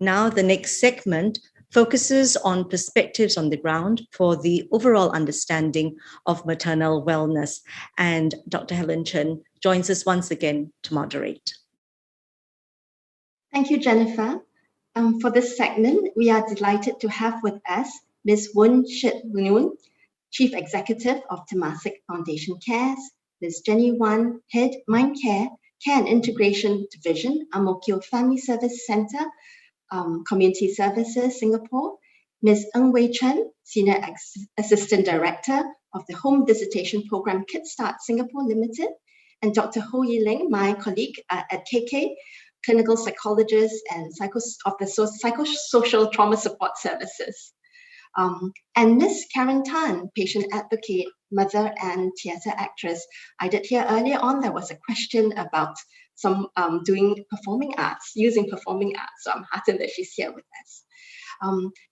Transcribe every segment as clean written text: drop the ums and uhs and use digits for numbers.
Now, the next segment focuses on perspectives on the ground for the overall understanding of maternal wellness. And Dr. Helen Chen joins us once again to moderate. Thank you, Jennifer. For this segment, we are delighted to have with us Ms. Woon Shit Noon, Chief Executive of Temasek Foundation Cares, Ms. Jenny Wan, Head Mindcare, Care and Integration Division, Ang Mo Kio Family Service Centre, Community Services, Singapore, Ms. Ng Wei Chen, Senior Assistant Director of the Home Visitation Program Kickstart Singapore Limited, and Dr. Ho Yi Ling, my colleague at KK, clinical psychologist and of the psychosocial trauma support services. And Ms. Karen Tan, patient advocate, mother and theatre actress. I did hear earlier on there was a question about some doing performing arts, using performing arts. So I'm heartened that she's here with us.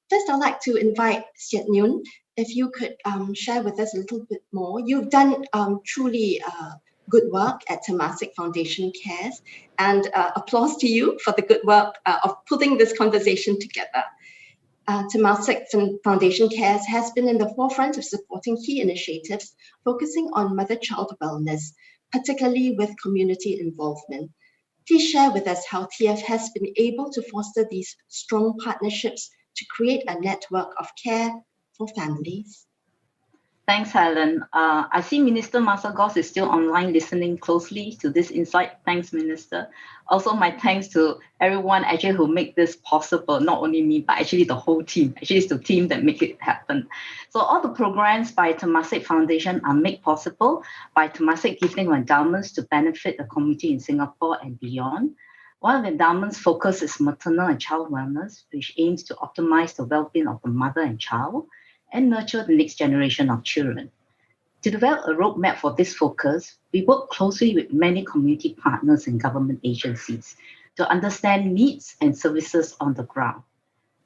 First, I'd like to invite Siet Nguyen, if you could share with us a little bit more. You've done truly good work at Temasek Foundation Cares, and applause to you for the good work of putting this conversation together. Temasek Foundation Cares has been in the forefront of supporting key initiatives focusing on mother-child wellness, particularly with community involvement. Please share with us how TF has been able to foster these strong partnerships to create a network of care for families. Thanks, Helen. I see Minister Masagos is still online listening closely to this insight. Thanks, Minister. Also, my thanks to everyone actually who make this possible, not only me, but actually the whole team. Actually, it's the team that make it happen. So all the programs by Temasek Foundation are made possible by Temasek gifting endowments to benefit the community in Singapore and beyond. One of the endowments' focus is maternal and child wellness, which aims to optimize the well-being of the mother and child and nurture the next generation of children. To develop a roadmap for this focus, we work closely with many community partners and government agencies to understand needs and services on the ground.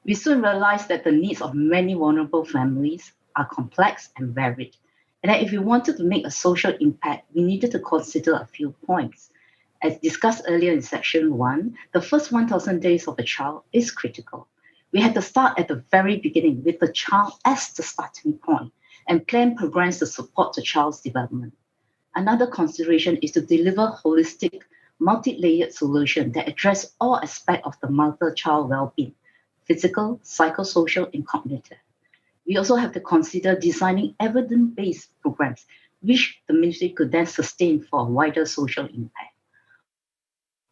We soon realized that the needs of many vulnerable families are complex and varied, and that if we wanted to make a social impact, we needed to consider a few points. As discussed earlier in section 1, the first 1,000 days of a child is critical. We had to start at the very beginning with the child as the starting point and plan programs to support the child's development. Another consideration is to deliver holistic, multi-layered solutions that address all aspects of the mother-child well-being, physical, psychosocial, and cognitive. We also have to consider designing evidence-based programs, which the ministry could then sustain for a wider social impact.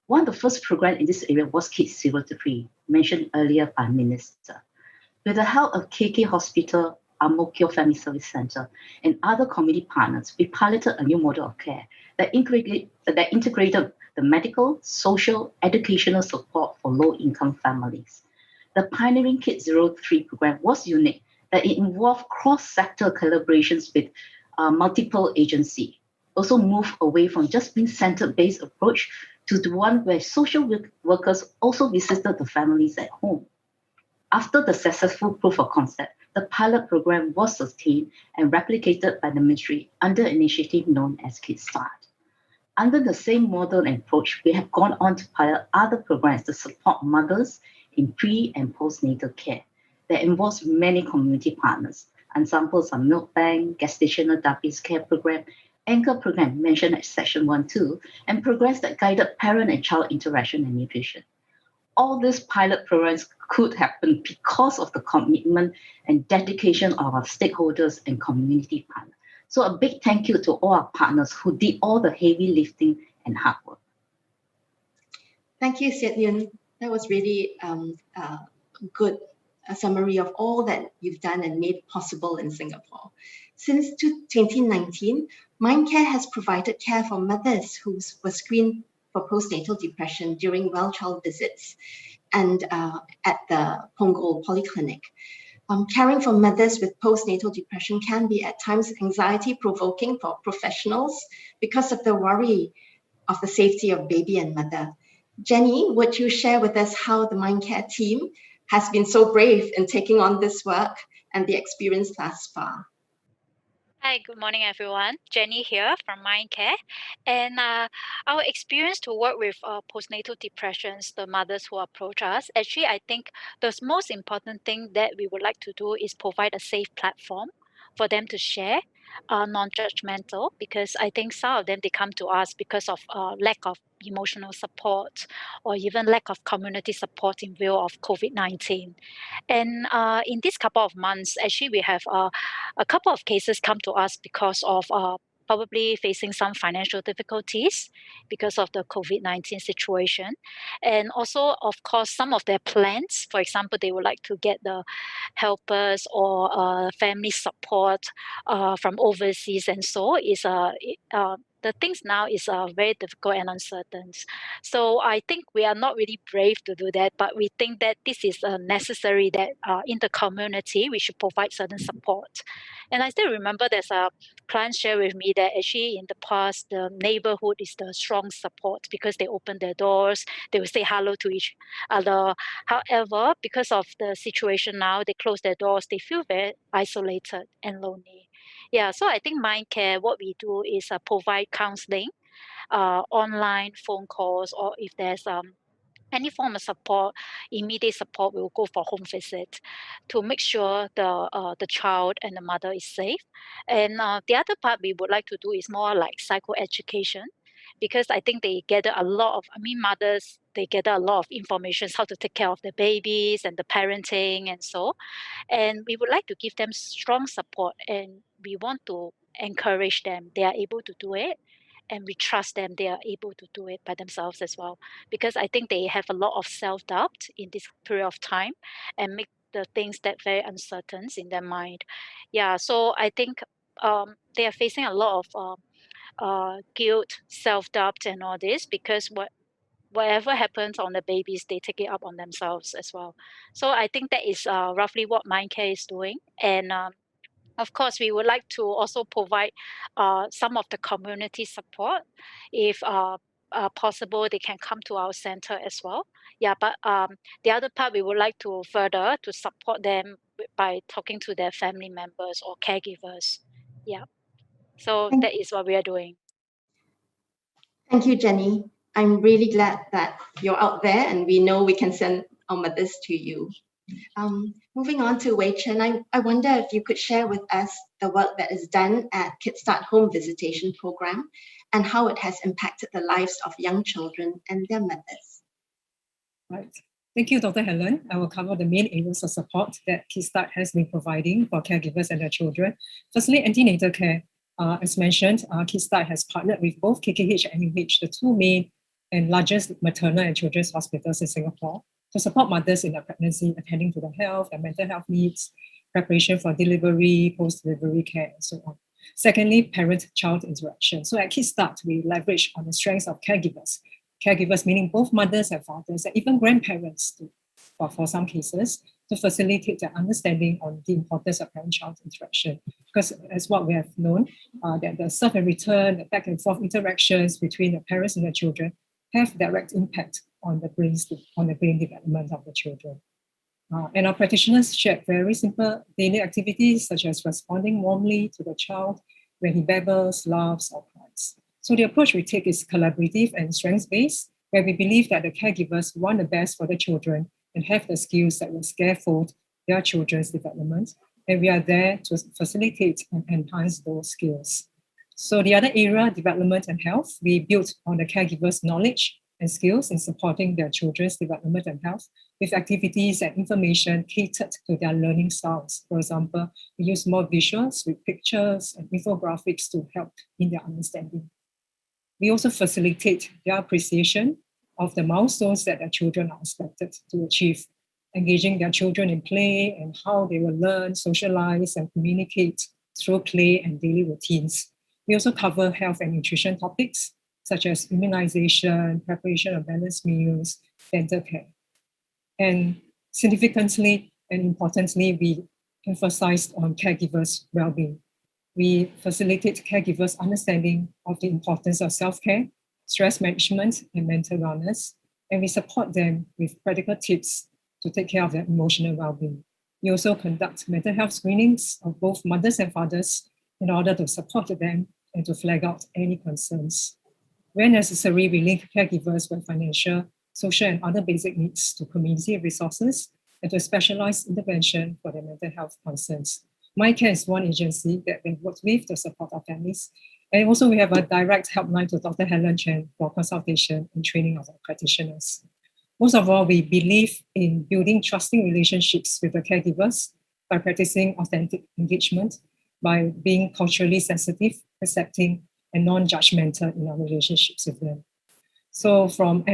One of the first programs in this area was Kids 0 to 3, mentioned earlier by Minister. With the help of KK Hospital, Ang Mo Kio Family Service Centre, and other community partners, we piloted a new model of care that integrated the medical, social, educational support for low-income families. The pioneering Kids 0 to 3 program was unique, that it involved cross-sector collaborations with multiple agencies. Also move away from just being center-based approach to the one where social workers also visited the families at home. After the successful proof of concept, the pilot program was sustained and replicated by the ministry under an initiative known as Kickstart. Under the same model and approach, we have gone on to pilot other programs to support mothers in pre- and postnatal care that involves many community partners. Examples are Milk Bank, Gestational Diabetes Care Program, Anchor Program mentioned at section 1-2, and programs that guided parent and child interaction and nutrition. All these pilot programs could happen because of the commitment and dedication of our stakeholders and community partners. So a big thank you to all our partners who did all the heavy lifting and hard work. Thank you, Siet Nguyen. That was really good summary of all that you've done and made possible in Singapore. Since 2019, Mindcare has provided care for mothers who were screened for postnatal depression during well-child visits and at the Punggol Polyclinic. Caring for mothers with postnatal depression can be at times anxiety-provoking for professionals because of the worry of the safety of baby and mother. Jenny, would you share with us how the Mindcare team has been so brave in taking on this work and the experience thus far? Hi, good morning, everyone. Jenny here from Mindcare. And our experience to work with postnatal depressions, the mothers who approach us, actually, I think the most important thing that we would like to do is provide a safe platform for them to share, non-judgmental, because I think some of them, they come to us because of lack of emotional support or even lack of community support in view of COVID-19. And in this couple of months, actually, we have a couple of cases come to us because of probably facing some financial difficulties because of the COVID-19 situation. And also, of course, some of their plans, for example, they would like to get the helpers or family support from overseas. And so the things now is very difficult and uncertain. So I think we are not really brave to do that, but we think that this is necessary that in the community, we should provide certain support. And I still remember there's a client share with me that actually in the past, the neighborhood is the strong support because they open their doors, they will say hello to each other. However, because of the situation now, they close their doors, they feel very isolated and lonely. Yeah, so I think Mindcare, what we do is provide counseling, online phone calls, or if there's any form of support, immediate support, we'll go for home visit to make sure the child and the mother is safe. And the other part we would like to do is more like psychoeducation, because I think they gather a lot of, I mean, mothers, they gather a lot of information how to take care of the babies and the parenting and so. And we would like to give them strong support, and we want to encourage them. They are able to do it, and we trust them they are able to do it by themselves as well, because I think they have a lot of self-doubt in this period of time and make the things that very uncertain in their mind. Yeah, so I think they are facing a lot of guilt, self-doubt and all this, because whatever happens on the babies, they take it up on themselves as well. So I think that is roughly what Mindcare is doing. And of course, we would like to also provide some of the community support. If possible, they can come to our center as well. Yeah, but the other part, we would like to further to support them by talking to their family members or caregivers. Yeah, so Thank, that is what we are doing. thank you, Jenny. I'm really glad that you're out there and we know we can send our mothers to you. Moving on to Wei Chen, I wonder if you could share with us the work that is done at Kickstart Home Visitation Program and how it has impacted the lives of young children and their mothers. Right. Thank you, Dr. Helen. I will cover the main areas of support that Kickstart has been providing for caregivers and their children. Firstly, antenatal care. As mentioned, Kickstart has partnered with both KKH and UH, the two main and largest maternal and children's hospitals in Singapore, to support mothers in their pregnancy, attending to their health and mental health needs, preparation for delivery, post-delivery care, and so on. Secondly, parent-child interaction. So at Kickstart, we leverage on the strengths of caregivers. Caregivers meaning both mothers and fathers, and even grandparents for some cases, to facilitate their understanding on the importance of parent-child interaction. Because as what we have known, that the serve and return, the back and forth interactions between the parents and the children have direct impact on the brain development of the children. And our practitioners shared very simple daily activities such as responding warmly to the child when he babbles, laughs, or cries. So the approach we take is collaborative and strengths-based, where we believe that the caregivers want the best for the children and have the skills that will scaffold their children's development. And we are there to facilitate and enhance those skills. So the other area, development and health, we built on the caregivers' knowledge and skills in supporting their children's development and health with activities and information catered to their learning styles. For example, we use more visuals with pictures and infographics to help in their understanding. We also facilitate their appreciation of the milestones that their children are expected to achieve, engaging their children in play and how they will learn, socialize, and communicate through play and daily routines. We also cover health and nutrition topics, such as immunization, preparation of balanced meals, dental care. And significantly and importantly, we emphasized on caregivers' well-being. We facilitate caregivers' understanding of the importance of self-care, stress management, and mental wellness, and we support them with practical tips to take care of their emotional well-being. We also conduct mental health screenings of both mothers and fathers in order to support them and to flag out any concerns. Where necessary, we link caregivers with financial, social, and other basic needs to community resources and to specialized intervention for their mental health concerns. MyCare is one agency that we work with to support our families. And also we have a direct helpline to Dr. Helen Chen for consultation and training of our practitioners. Most of all, we believe in building trusting relationships with the caregivers by practicing authentic engagement, by being culturally sensitive, accepting, and non-judgmental in our relationships with them. So from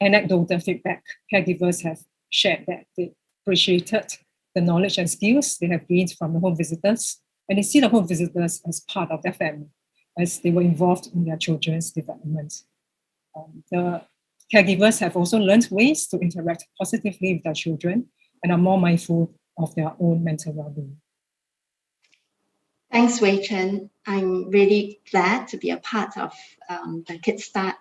anecdotal feedback, caregivers have shared that they appreciated the knowledge and skills they have gained from the home visitors, and they see the home visitors as part of their family, as they were involved in their children's development. The caregivers have also learned ways to interact positively with their children and are more mindful of their own mental well-being. Thanks, Wei Chen. I'm really glad to be a part of the Kickstart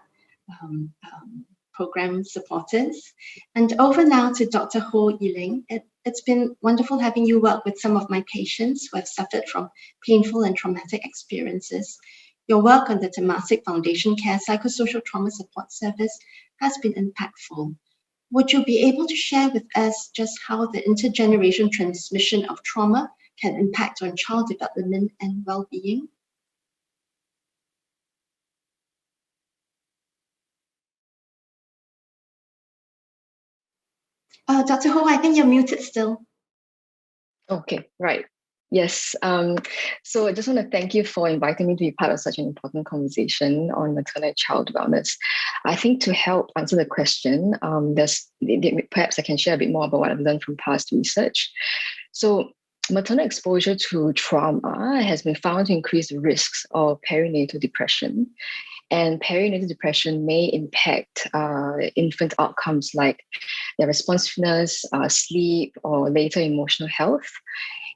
program supporters. And over now to Dr. Ho Yiling. It's been wonderful having you work with some of my patients who have suffered from painful and traumatic experiences. Your work on the Temasek Foundation Care Psychosocial Trauma Support Service has been impactful. Would you be able to share with us just how the intergeneration transmission of trauma can impact on child development and well-being? Dr. Ho, I think you're muted still. Okay, right. Yes. So I just want to thank you for inviting me to be part of such an important conversation on maternal and child wellness. I think to help answer the question, perhaps I can share a bit more about what I've learned from past research. So maternal exposure to trauma has been found to increase the risks of perinatal depression. And perinatal depression may impact infant outcomes like their responsiveness, sleep, or later emotional health.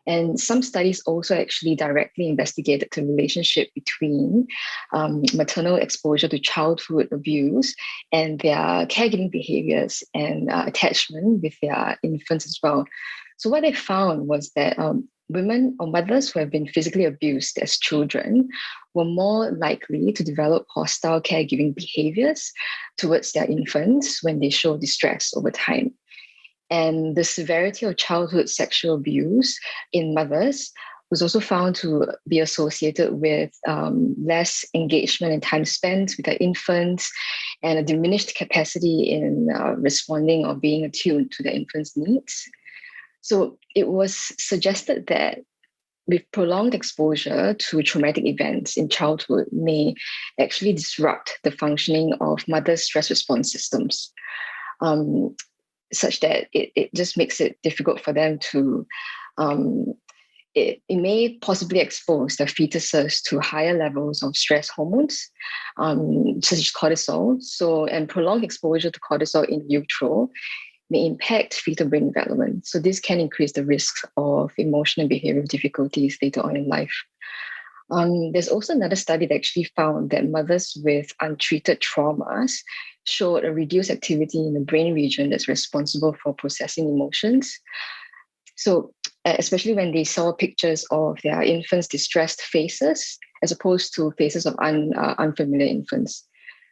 And some studies also actually directly investigated the relationship between maternal exposure to childhood abuse and their caregiving behaviors and attachment with their infants as well. So what they found was that women or mothers who have been physically abused as children were more likely to develop hostile caregiving behaviors towards their infants when they show distress over time. And the severity of childhood sexual abuse in mothers was also found to be associated with less engagement and time spent with their infants and a diminished capacity in responding or being attuned to their infants' needs. So it was suggested that with prolonged exposure to traumatic events in childhood may actually disrupt the functioning of mothers' stress response systems, such that it just makes it difficult for them to, it may possibly expose their fetuses to higher levels of stress hormones, such as cortisol. So, and prolonged exposure to cortisol in utero may impact fetal brain development. So this can increase the risk of emotional and behavioral difficulties later on in life. There's also another study that actually found that mothers with untreated traumas showed a reduced activity in the brain region that's responsible for processing emotions. So especially when they saw pictures of their infants' distressed faces, as opposed to faces of unfamiliar infants.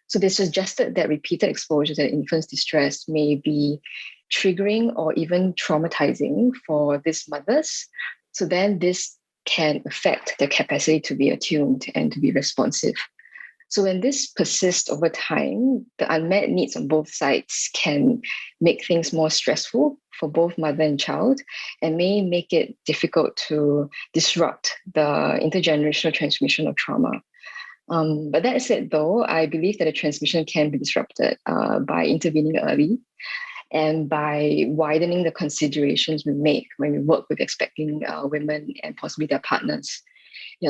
So they suggested that repeated exposure to infants' distress may be triggering or even traumatizing for these mothers. So then this can affect their capacity to be attuned and to be responsive. So when this persists over time, the unmet needs on both sides can make things more stressful for both mother and child and may make it difficult to disrupt the intergenerational transmission of trauma. But that said, though, I believe that the transmission can be disrupted by intervening early and by widening the considerations we make when we work with expecting women and possibly their partners.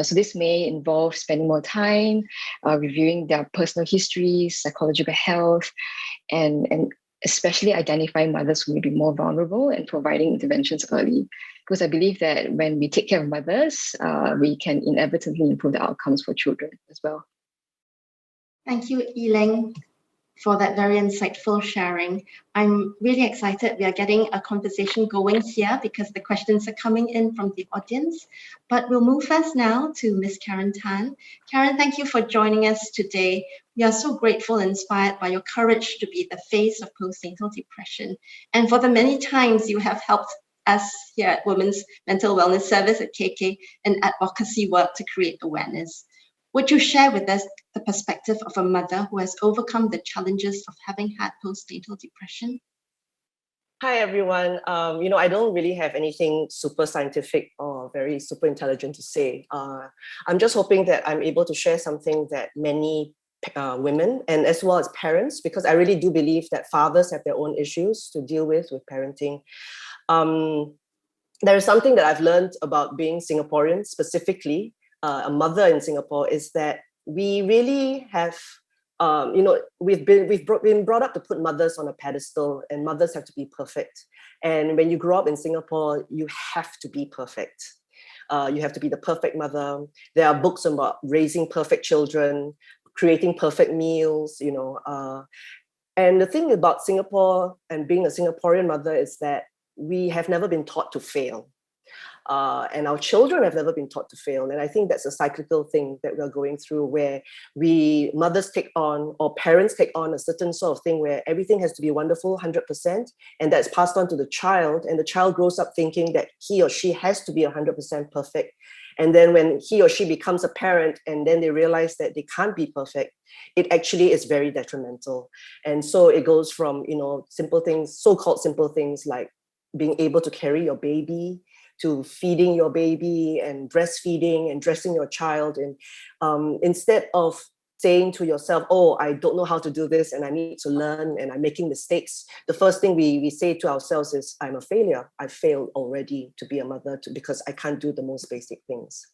So this may involve spending more time, reviewing their personal histories, psychological health, and especially identifying mothers who may be more vulnerable and providing interventions early. Because I believe that when we take care of mothers, we can inevitably improve the outcomes for children as well. Thank you, Yiling. for that very insightful sharing. I'm really excited. We are getting a conversation going here because the questions are coming in from the audience. But we'll move first now to Ms. Karen Tan. Karen, thank you for joining us today. We are so grateful and inspired by your courage to be the face of postnatal depression, and for the many times you have helped us here at Women's Mental Wellness Service at KK in advocacy work to create awareness. Would you share with us the perspective of a mother who has overcome the challenges of having had postnatal depression? Hi, everyone. I don't really have anything super scientific or very super intelligent to say. I'm just hoping that I'm able to share something that many women and as well as parents, because I really do believe that fathers have their own issues to deal with parenting. There is something that I've learned about being Singaporean, specifically a mother in Singapore, is that we really have, we've been brought up to put mothers on a pedestal, and mothers have to be perfect. And when you grow up in Singapore, you have to be perfect. You have to be the perfect mother. There are books about raising perfect children, creating perfect meals, and the thing about Singapore and being a Singaporean mother is that we have never been taught to fail. And our children have never been taught to fail. And I think that's a cyclical thing that we're going through, where mothers take on, or parents take on, a certain sort of thing where everything has to be wonderful, 100%, and that's passed on to the child. And the child grows up thinking that he or she has to be 100% perfect. And then when he or she becomes a parent and then they realize that they can't be perfect, it actually is very detrimental. And so it goes from, simple things, so-called simple things like being able to carry your baby, to feeding your baby and breastfeeding and dressing your child. And instead of saying to yourself, oh, I don't know how to do this and I need to learn and I'm making mistakes, the first thing we say to ourselves is, I'm a failure. I failed already to be a mother because I can't do the most basic things.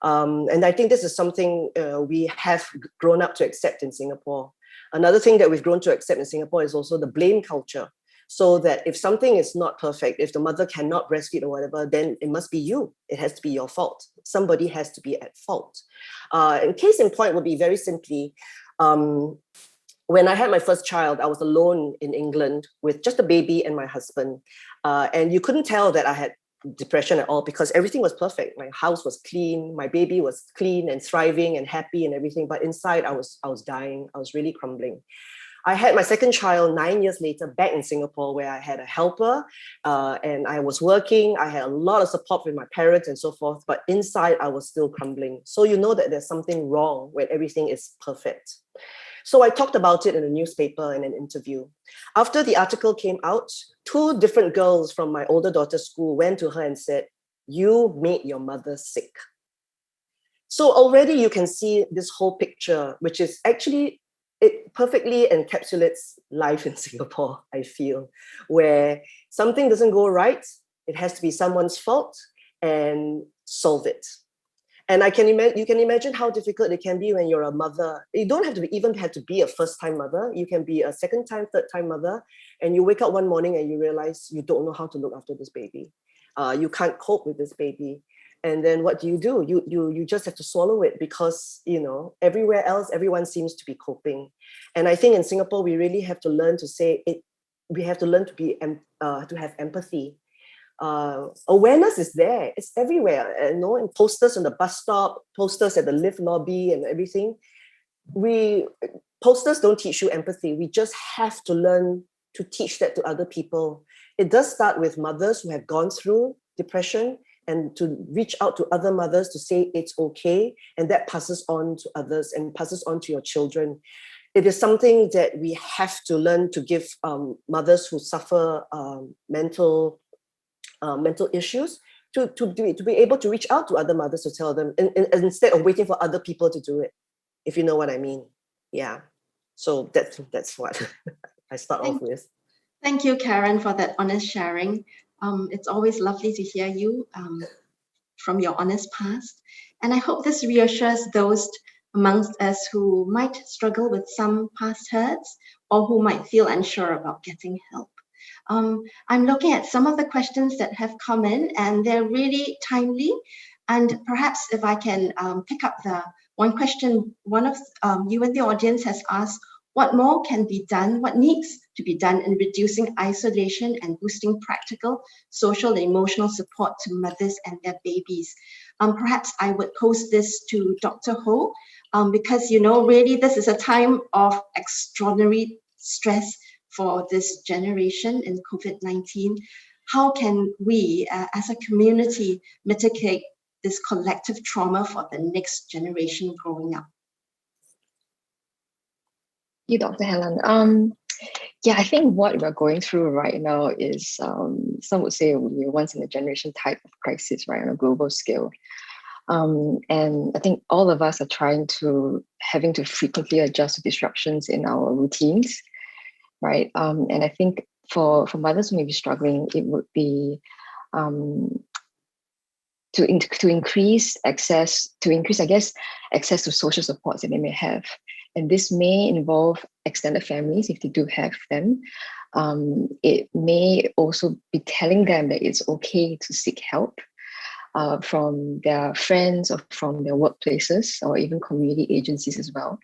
And I think this is something we have grown up to accept in Singapore. Another thing that we've grown to accept in Singapore is also the blame culture. So that if something is not perfect, if the mother cannot breastfeed or whatever, then it must be you. It has to be your fault. Somebody has to be at fault. And case in point would be very simply, when I had my first child, I was alone in England with just a baby and my husband. And you couldn't tell that I had depression at all because everything was perfect. My house was clean. My baby was clean and thriving and happy and everything. But inside, I was dying. I was really crumbling. I had my second child 9 years later back in Singapore, where I had a helper and I was working. I had a lot of support with my parents and so forth, but inside I was still crumbling. So you know that there's something wrong when everything is perfect. So I talked about it in a newspaper in an interview. After the article came out, 2 different girls from my older daughter's school went to her and said, "You made your mother sick." So already you can see this whole picture, which is actually, it perfectly encapsulates life in Singapore, I feel, where something doesn't go right, it has to be someone's fault and solve it. And you can imagine how difficult it can be when you're a mother. You don't have to even have to be a first-time mother. You can be a second-time, third-time mother, and you wake up one morning and you realize you don't know how to look after this baby. You can't cope with this baby. And then what do? You just have to swallow it because, everywhere else, everyone seems to be coping. And I think in Singapore, we really have to learn to say it. We have to learn to have empathy. Awareness is there. It's everywhere. In posters on the bus stop, posters at the lift lobby and everything. Posters don't teach you empathy. We just have to learn to teach that to other people. It does start with mothers who have gone through depression, and to reach out to other mothers to say it's okay, and that passes on to others and passes on to your children. It is something that we have to learn to give mothers who suffer mental issues to be able to reach out to other mothers to tell them, instead of waiting for other people to do it, if you know what I mean. Yeah. So that's what I start off with. Thank you, Karen, for that honest sharing. It's always lovely to hear you from your honest past. And I hope this reassures those amongst us who might struggle with some past hurts or who might feel unsure about getting help. I'm looking at some of the questions that have come in, and they're really timely. And perhaps if I can pick up the one question, one of you in the audience has asked, What more can be done? What needs to be done in reducing isolation and boosting practical, social, and emotional support to mothers and their babies? Perhaps I would pose this to Dr. Ho, because, really this is a time of extraordinary stress for this generation in COVID-19. How can we, as a community, mitigate this collective trauma for the next generation growing up? You, Dr. Helen. I think what we're going through right now is, some would say, we're once in a generation type of crisis, right, on a global scale. And I think all of us are having to frequently adjust to disruptions in our routines, right? And I think for mothers who may be struggling, it would be to increase access to social supports that they may have. And this may involve extended families if they do have them. It may also be telling them that it's okay to seek help from their friends or from their workplaces or even community agencies as well.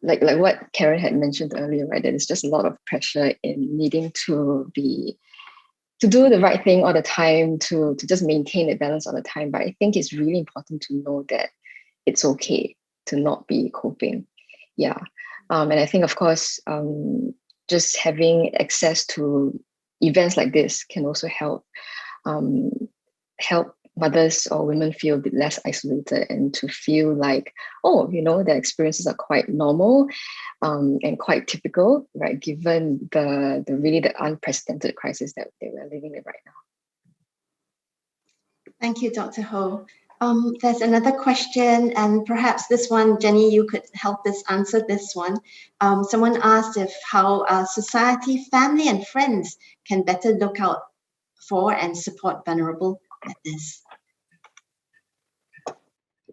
Like what Karen had mentioned earlier, right? That there's just a lot of pressure in needing to do the right thing all the time, to just maintain a balance all the time. But I think it's really important to know that it's okay to not be coping. And I think, of course, just having access to events like this can also help mothers or women feel a bit less isolated and to feel like, their experiences are quite normal and quite typical, right? Given the unprecedented crisis that they were living in right now. Thank you, Dr. Ho. There's another question, and perhaps this one, Jenny, you could help us answer this one. Someone asked how society, family, and friends can better look out for and support vulnerable mothers.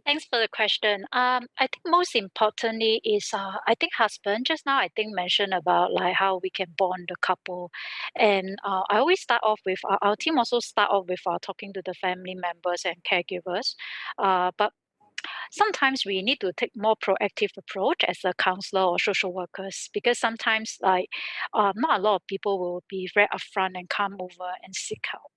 Thanks for the question. I think most importantly is, I think husband, just now I think mentioned about like how we can bond the couple. And I always start off with, our team also start off with talking to the family members and caregivers. But sometimes we need to take more proactive approach as a counselor or social workers, because sometimes not a lot of people will be very upfront and come over and seek help.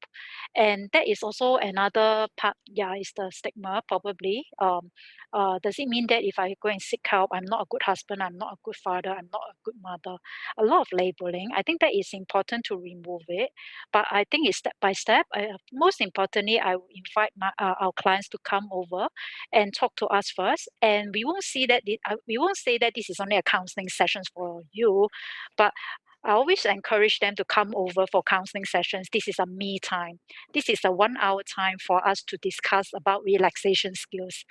And that is also another part, is the stigma probably. Does it mean that if I go and seek help, I'm not a good husband, I'm not a good father, I'm not a good mother? A lot of labeling. I think that is important to remove it. But I think it's step by step. Most importantly, I will invite our clients to come over and talk to us first. And we won't say that this is only a counseling session for you, but I always encourage them to come over for counseling sessions. This is a me time. This is a 1 hour time for us to discuss about relaxation skills,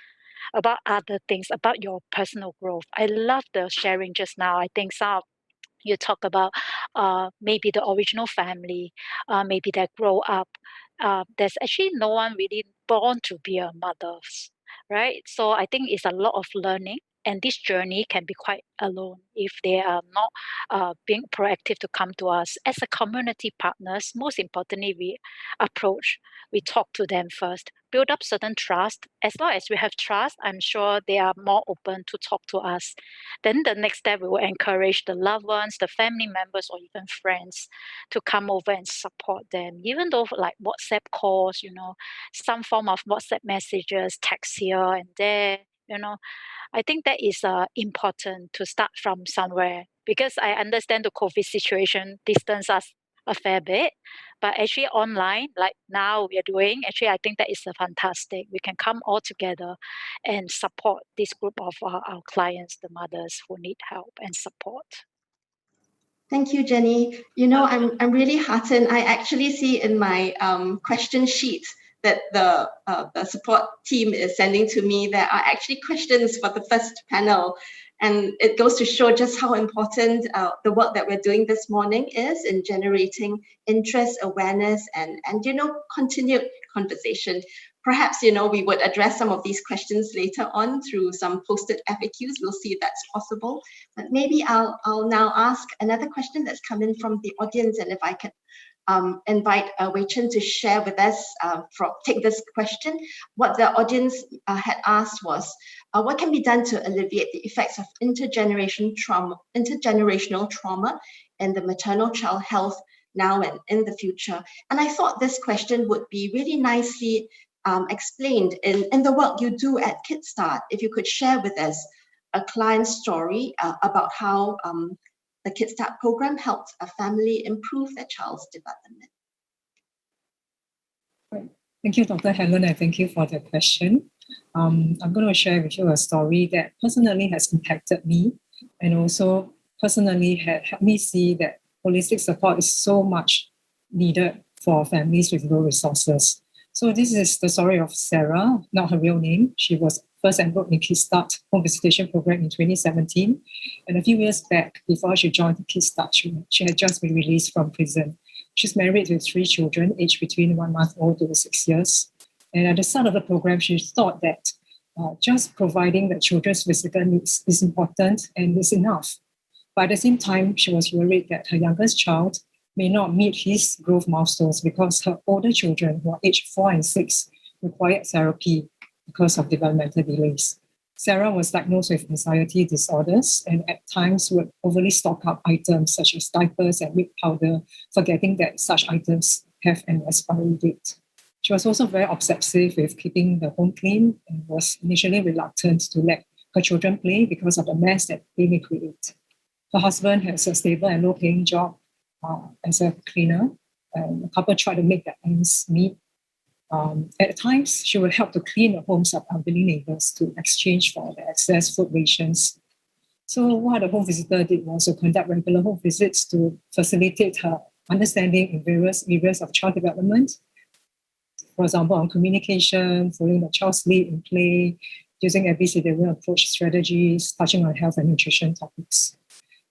about other things, about your personal growth. I love the sharing just now. I think you talk about maybe the original family, maybe they grow up. There's actually no one really born to be a mother, right? So I think it's a lot of learning. And this journey can be quite alone if they are not being proactive to come to us. As a community partners, most importantly, we talk to them first, build up certain trust. As long as we have trust, I'm sure they are more open to talk to us. Then the next step, we will encourage the loved ones, the family members, or even friends to come over and support them. Even though like WhatsApp calls, some form of WhatsApp messages, text here and there, I think that is important to start from somewhere, because I understand the COVID situation distance us a fair bit, but actually online, like now we are doing, actually I think that is fantastic. We can come all together and support this group of our clients, the mothers who need help and support. Thank you, Jenny. I'm really heartened. I actually see in my question sheet that the support team is sending to me, there are actually questions for the first panel. And it goes to show just how important the work that we're doing this morning is in generating interest, awareness, and continued conversation. Perhaps, we would address some of these questions later on through some posted FAQs. We'll see if that's possible. But maybe I'll now ask another question that's come in from the audience, and if I could invite Wei Chen to share with us, take this question. What the audience had asked was, what can be done to alleviate the effects of intergenerational trauma in the maternal child health now and in the future? And I thought this question would be really nicely explained in the work you do at Kickstart. If you could share with us a client story about how the Kickstart program helped a family improve their child's development. Right. Thank you, Dr. Helen, and thank you for the question. I'm going to share with you a story that personally has impacted me and also personally had helped me see that holistic support is so much needed for families with low resources. So this is the story of Sarah, not her real name. She was first enrolled in Kickstart home visitation program in 2017. And a few years back, before she joined the Kickstart, she had just been released from prison. She's married with 3 children, aged between 1 month old to 6 years. And at the start of the program, she thought that just providing the children's physical needs is important and is enough. But at the same time, she was worried that her youngest child may not meet his growth milestones because her older children, who are aged 4 and 6, required therapy because of developmental delays. Sarah was diagnosed with anxiety disorders and at times would overly stock up items such as diapers and milk powder, forgetting that such items have an expiry date. She was also very obsessive with keeping the home clean and was initially reluctant to let her children play because of the mess that they may create. Her husband has a stable and low-paying job as a cleaner, and the couple tried to make their ends meet. At times, she would help to clean the homes of elderly neighbors to exchange for the excess food rations. So what the home visitor did was to conduct regular home visits to facilitate her understanding in various areas of child development. For example, on communication, following the child's lead in play, using ABCD approach strategies, touching on health and nutrition topics.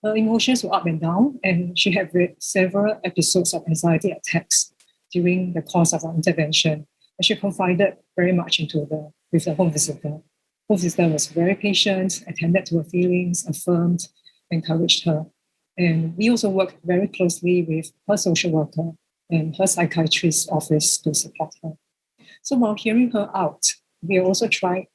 Her emotions were up and down, and she had several episodes of anxiety attacks during the course of our intervention. And she confided very much with the home visitor. Home visitor was very patient, attended to her feelings, affirmed, encouraged her. And we also worked very closely with her social worker and her psychiatrist's office to support her. So while hearing her out, we also tried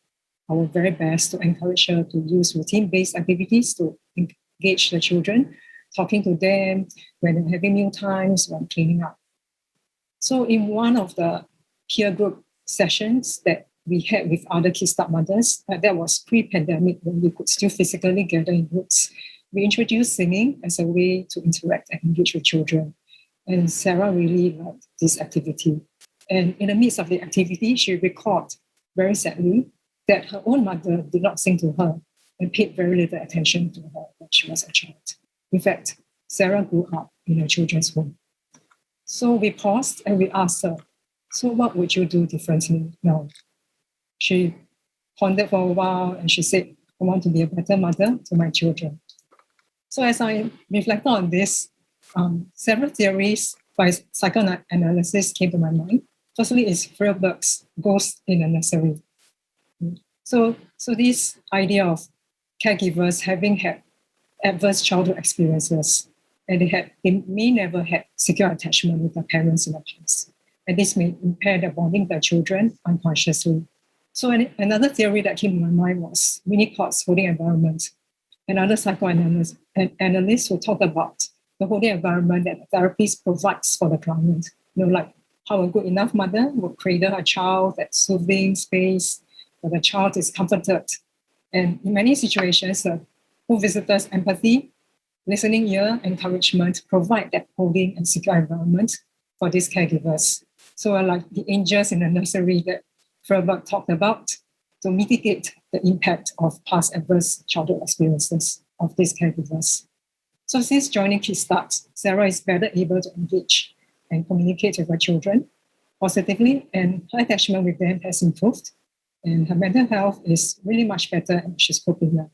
our very best to encourage her to use routine-based activities to engage the children, talking to them when they're having meal times, when cleaning up. So in one of the peer group sessions that we had with other Kickstart mothers, that was pre-pandemic when we could still physically gather in groups, we introduced singing as a way to interact and engage with children. And Sarah really liked this activity. And in the midst of the activity, she recalled very sadly that her own mother did not sing to her and paid very little attention to her when she was a child. In fact, Sarah grew up in a children's home. So we paused and we asked her, so what would you do differently now? She pondered for a while and she said, I want to be a better mother to my children. So as I reflected on this, several theories by psychoanalysis came to my mind. Firstly is Freiberg's Ghost in a Nursery. So this idea of caregivers having had adverse childhood experiences, and they may never had secure attachment with their parents in the past. And this may impair the bonding with their children unconsciously. So another theory that came to my mind was Winnicott's holding environment. Another psychoanalyst who talked about the holding environment that the therapist provides for the client. Like how a good enough mother would cradle her child at soothing space, where the child is comforted. And in many situations, the home visitor's empathy, listening ear, encouragement provide that holding and secure environment for these caregivers. So like the angels in the nursery that Freiberg talked about to mitigate the impact of past adverse childhood experiences of these caregivers. So since joining Kickstart, Sarah is better able to engage and communicate with her children positively, and her attachment with them has improved, and her mental health is really much better, and she's coping well.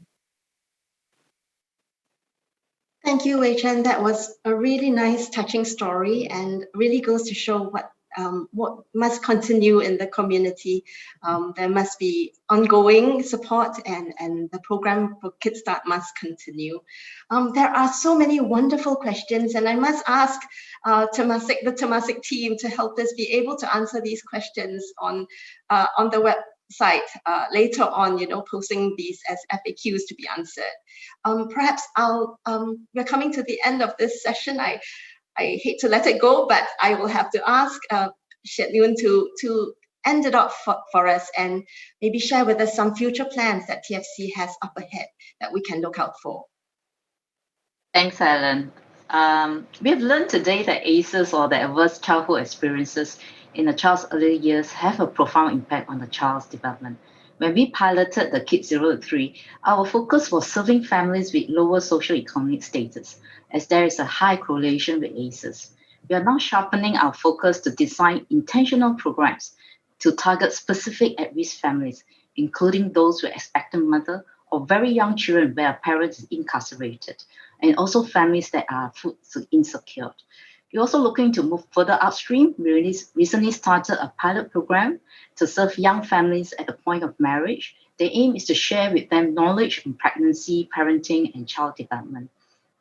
Thank you, Wei Chen. That was a really nice, touching story and really goes to show what what must continue in the community. There must be ongoing support, and the program for Kickstart must continue. There are so many wonderful questions, and I must ask the Temasek team to help us be able to answer these questions on the website later on, posting these as FAQs to be answered. Perhaps we're coming to the end of this session. I hate to let it go, but I will have to ask Shet Nguyen to end it off for us and maybe share with us some future plans that TFC has up ahead that we can look out for. Thanks, Helen. We have learned today that ACEs, or the adverse childhood experiences in a child's early years, have a profound impact on the child's development. When we piloted the Kids 0 to 3, our focus was serving families with lower socioeconomic status, as there is a high correlation with ACEs. We are now sharpening our focus to design intentional programs to target specific at-risk families, including those with expectant mother or very young children where a parent is incarcerated, and also families that are food insecure. We're also looking to move further upstream. We recently started a pilot program to serve young families at the point of marriage. The aim is to share with them knowledge on pregnancy, parenting, and child development.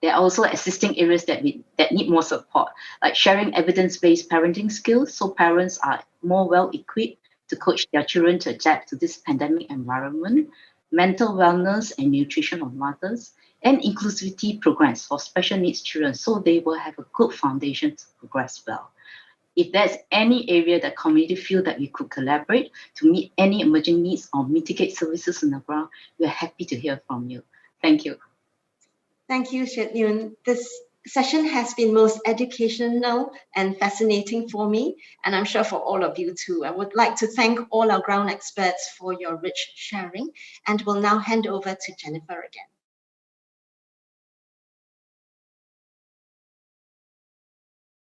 There are also existing areas that need more support, like sharing evidence-based parenting skills so parents are more well-equipped to coach their children to adapt to this pandemic environment, mental wellness and nutrition of mothers, and inclusivity programs for special needs children so they will have a good foundation to progress well. If there's any area that community feel that we could collaborate to meet any emerging needs or mitigate services on the ground, we're happy to hear from you. Thank you. Thank you, Shet Nguyen. This session has been most educational and fascinating for me, and I'm sure for all of you too. I would like to thank all our ground experts for your rich sharing, and will now hand over to Jennifer again.